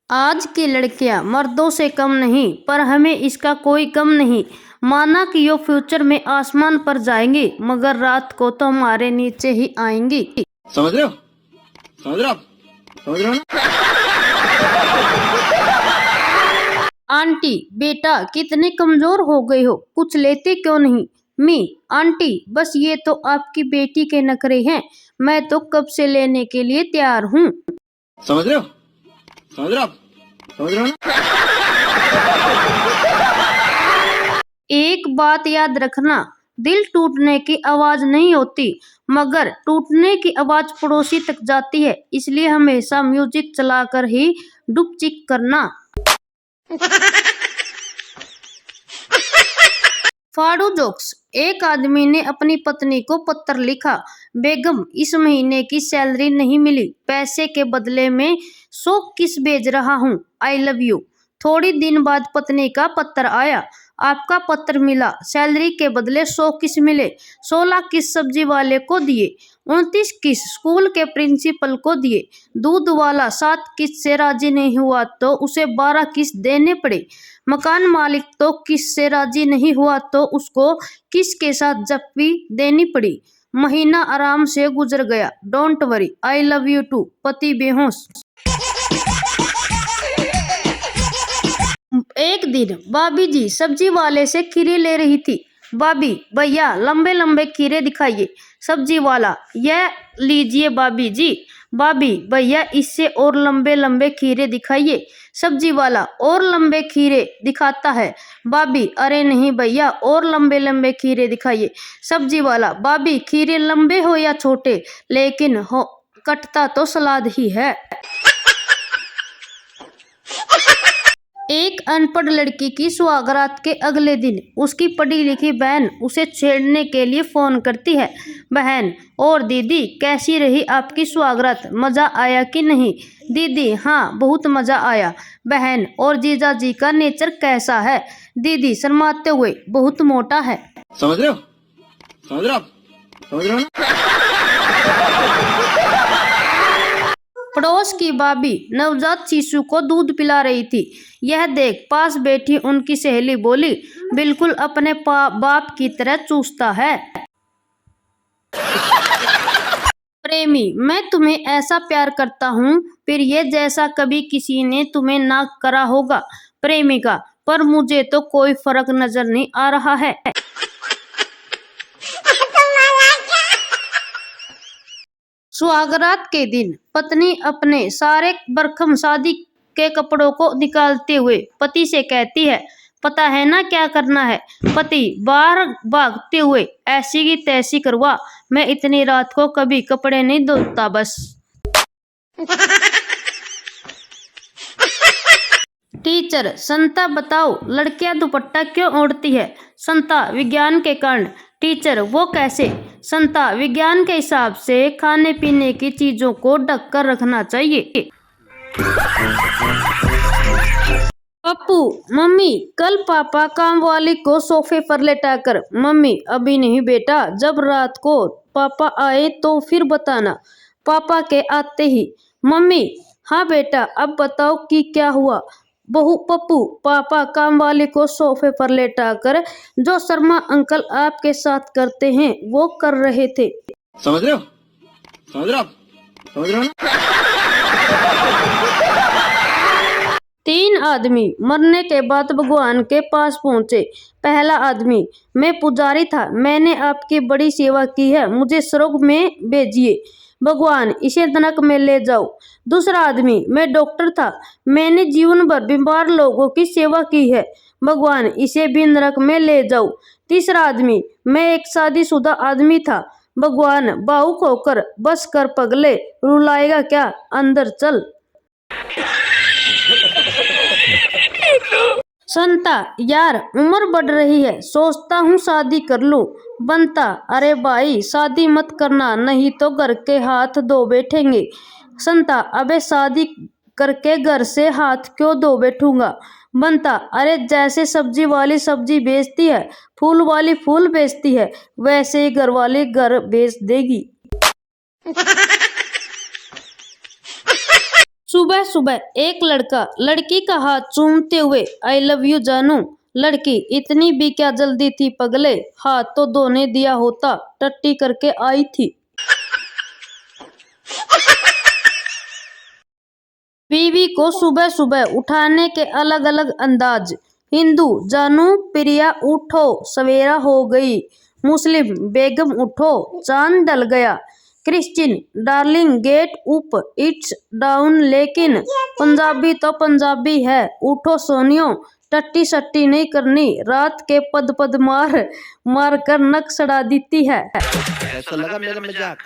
आज की लड़कियां मर्दों से कम नहीं, पर हमें इसका कोई गम नहीं। माना कि यो फ्यूचर में आसमान पर जाएंगी, मगर रात को तो हमारे नीचे ही आएंगी। समझ रहे हो? समझ रहे हो? समझ रहे हो ना? आंटी, बेटा कितने कमजोर हो गए हो, कुछ लेते क्यों नहीं? मी, आंटी बस ये तो आपकी बेटी के नखरे हैं, मैं तो कब से लेने के लिए तैयार हूँ। समझ रहे हो? समझ रहे हो? समझ रहे हो ना? एक बात याद रखना, दिल टूटने की आवाज नहीं होती, मगर टूटने की आवाज पड़ोसी तक जाती है। इसलिए हमेशा म्यूजिक चलाकर ही डुपचिक करना। फाड़ू जोक्स। एक आदमी ने अपनी पत्नी को पत्र लिखा, बेगम इस महीने की सैलरी नहीं मिली, पैसे के बदले में 100 किस भेज रहा हूँ, आई लव यू। थोड़ी दिन बाद पत्नी का पत्र आया, आपका पत्र मिला, सैलरी के बदले 100 किस मिले। 16 किस सब्जी वाले को दिए, 29 किस स्कूल के प्रिंसिपल को दिए। दूध वाला 7 किस से राजी नहीं हुआ तो उसे 12 किस देने पड़े। मकान मालिक तो किस से राजी नहीं हुआ तो उसको किस के साथ जप्पी देनी पड़ी। महीना आराम से गुजर गया, don't worry, I love you too, पति बेहोश। एक दिन भाभी जी सब्जी वाले से खीरे ले रही थी। भाभी, भैया लंबे लंबे खीरे दिखाइए। सब्जी वाला, यह लीजिए भाभी जी। भाभी, भैया इससे और लंबे लंबे खीरे दिखाइए। सब्जी वाला, और लंबे खीरे दिखाता है। भाभी, अरे नहीं भैया, और लंबे लंबे खीरे दिखाइए। सब्जी वाला, भाभी खीरे लंबे हो या छोटे, लेकिन हो कटता तो सलाद ही है। एक अनपढ़ लड़की की सुहागरात के अगले दिन उसकी पढ़ी लिखी बहन उसे छेड़ने के लिए फोन करती है। बहन, और दीदी कैसी रही आपकी सुहागरात, मजा आया कि नहीं? दीदी, हाँ बहुत मजा आया। बहन, और जीजा जी का नेचर कैसा है? दीदी शर्माते हुए, बहुत मोटा है। समझ रहे हो? समझ रहे हो? समझ रहे हो ना? पड़ोस की भाभी नवजात शिशु को दूध पिला रही थी। यह देख पास बैठी उनकी सहेली बोली, बिल्कुल अपने बाप की तरह चूसता है। प्रेमी, मैं तुम्हें ऐसा प्यार करता हूँ, फिर ये जैसा कभी किसी ने तुम्हें ना करा होगा। प्रेमिका, पर मुझे तो कोई फर्क नजर नहीं आ रहा है। सुहागरात के दिन पत्नी अपने सारे भरखम शादी के कपड़ों को निकालते हुए पति से कहती है, पता है ना क्या करना है? पति, बाहर भागते हुए, ऐसी की तैसी करवा, मैं इतनी रात को कभी कपड़े नहीं धोता बस। टीचर, संता बताओ लड़कियां दुपट्टा क्यों ओढ़ती है? संता, विज्ञान के कारण। टीचर, वो कैसे? संता, विज्ञान के हिसाब से खाने पीने की चीजों को ढक कर रखना चाहिए। पप्पू, मम्मी कल पापा काम वाली को सोफे पर लेटाकर। मम्मी, अभी नहीं बेटा, जब रात को पापा आए तो फिर बताना। पापा के आते ही। मम्मी, हाँ बेटा, अब बताओ कि क्या हुआ? बहू, पप्पू, पापा काम वाली को सोफे पर लेटाकर जो शर्मा अंकल आपके साथ करते हैं वो कर रहे थे। समझ रहे हो? समझ रहे हो? समझ रहे हो ना? 3 आदमी मरने के बाद भगवान के पास पहुंचे। पहला आदमी, मैं पुजारी था, मैंने आपकी बड़ी सेवा की है, मुझे स्वर्ग में भेजिए। भगवान, इसे नरक में ले जाओ। दूसरा आदमी, मैं डॉक्टर था, मैंने जीवन भर बीमार लोगों की सेवा की है, भगवान इसे भी नरक में ले जाओ। तीसरा आदमी, मैं एक शादीशुदा आदमी था, भगवान भावुक होकर बस कर पगले, रुलाएगा क्या, अंदर चल। संता, यार उम्र बढ़ रही है, सोचता हूँ शादी कर लूं। बनता, अरे भाई शादी मत करना, नहीं तो घर के हाथ धो बैठेंगे। संता, अबे शादी करके घर से हाथ क्यों धो बैठूंगा? बनता, अरे जैसे सब्जी वाली सब्जी बेचती है, फूल वाली फूल बेचती है, वैसे ही घर वाली घर बेच देगी। सुबह सुबह एक लड़का लड़की का हाथ चूमते हुए आई लव यू जानू। लड़की इतनी भी क्या जल्दी थी पगले, हाथ तो धोने दिया होता, टट्टी करके आई थी। बीवी को सुबह सुबह उठाने के अलग अलग अंदाज। हिंदू जानू प्रिया उठो सवेरा हो गई। मुस्लिम बेगम उठो चांद ढल गया। Christian darling get up it's down. लेकिन पंजाबी तो पंजाबी है, उठो सोनियो टट्टी सट्टी नहीं करनी, रात के पद पद मार मार कर नक सड़ा देती है। कैसा लगा मेरा मजाक?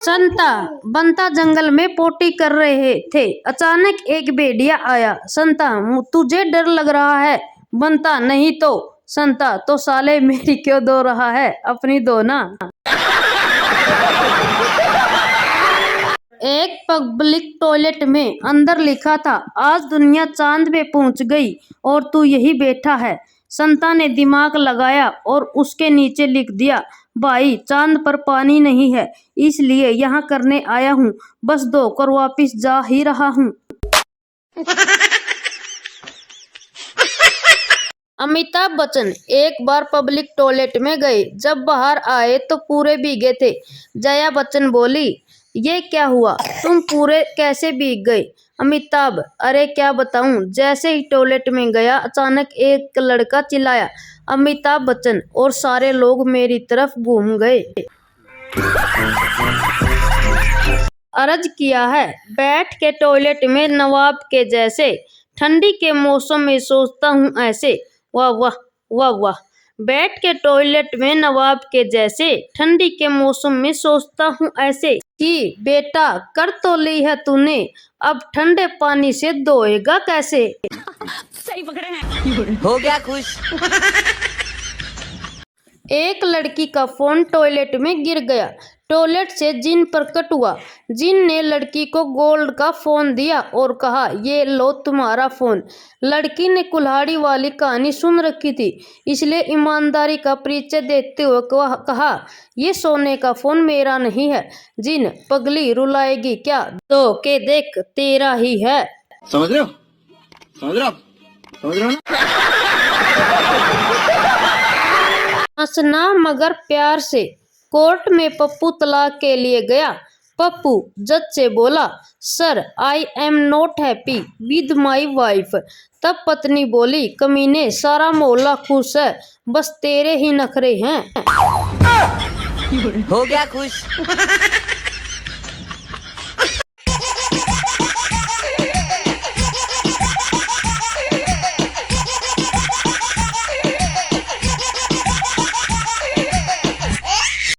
संता बंता जंगल में पोटी कर रहे थे। अचानक एक भेड़िया आया। संता तुझे डर लग रहा है? बंता नहीं तो। संता तो साले मेरी क्यों धो रहा है, अपनी धो ना। एक पब्लिक टॉयलेट में अंदर लिखा था आज दुनिया चांद पे पहुंच गई और तू यही बैठा है। संता ने दिमाग लगाया और उसके नीचे लिख दिया भाई चांद पर पानी नहीं है, इसलिए यहाँ करने आया हूँ, बस धोकर वापिस जा ही रहा हूँ। अमिताभ बच्चन एक बार पब्लिक टॉयलेट में गए। जब बाहर आए तो पूरे भीगे थे। जया बच्चन बोली ये क्या हुआ, तुम पूरे कैसे भीग गए? अमिताभ अरे क्या बताऊं, जैसे ही टॉयलेट में गया अचानक एक लड़का चिल्लाया अमिताभ बच्चन और सारे लोग मेरी तरफ घूम गए। अर्ज किया है बैठ के टॉयलेट में नवाब के जैसे, ठंडी के मौसम में सोचता हूँ ऐसे। वाह वाह वाह वाह। बैठ के टॉयलेट में नवाब के जैसे, ठंडी के मौसम में सोचता हूँ ऐसे कि बेटा कर तो ली है तूने, अब ठंडे पानी से धोएगा कैसे? सही पकड़े हैं। हो गया खुश। एक लड़की का फोन टॉयलेट में गिर गया। टॉयलेट से जिन प्रकट हुआ। जिन ने लड़की को गोल्ड का फोन दिया और कहा ये लो तुम्हारा फोन। लड़की ने कुल्हाड़ी वाली कहानी सुन रखी थी, इसलिए ईमानदारी का परिचय देते हुए कहा ये सोने का फोन मेरा नहीं है। जिन पगली रुलाएगी क्या, तो के देख तेरा ही है। समझ रहे हो? समझ रहे हो? समझ रहे हो ना? हंसना मगर प्यार से। कोर्ट में पप्पू तलाक के लिए गया। पप्पू जज से बोला sir I am not happy with my wife. तब पत्नी बोली कमीने सारा मोहल्ला खुश है, बस तेरे ही नखरे हैं। हो गया खुश।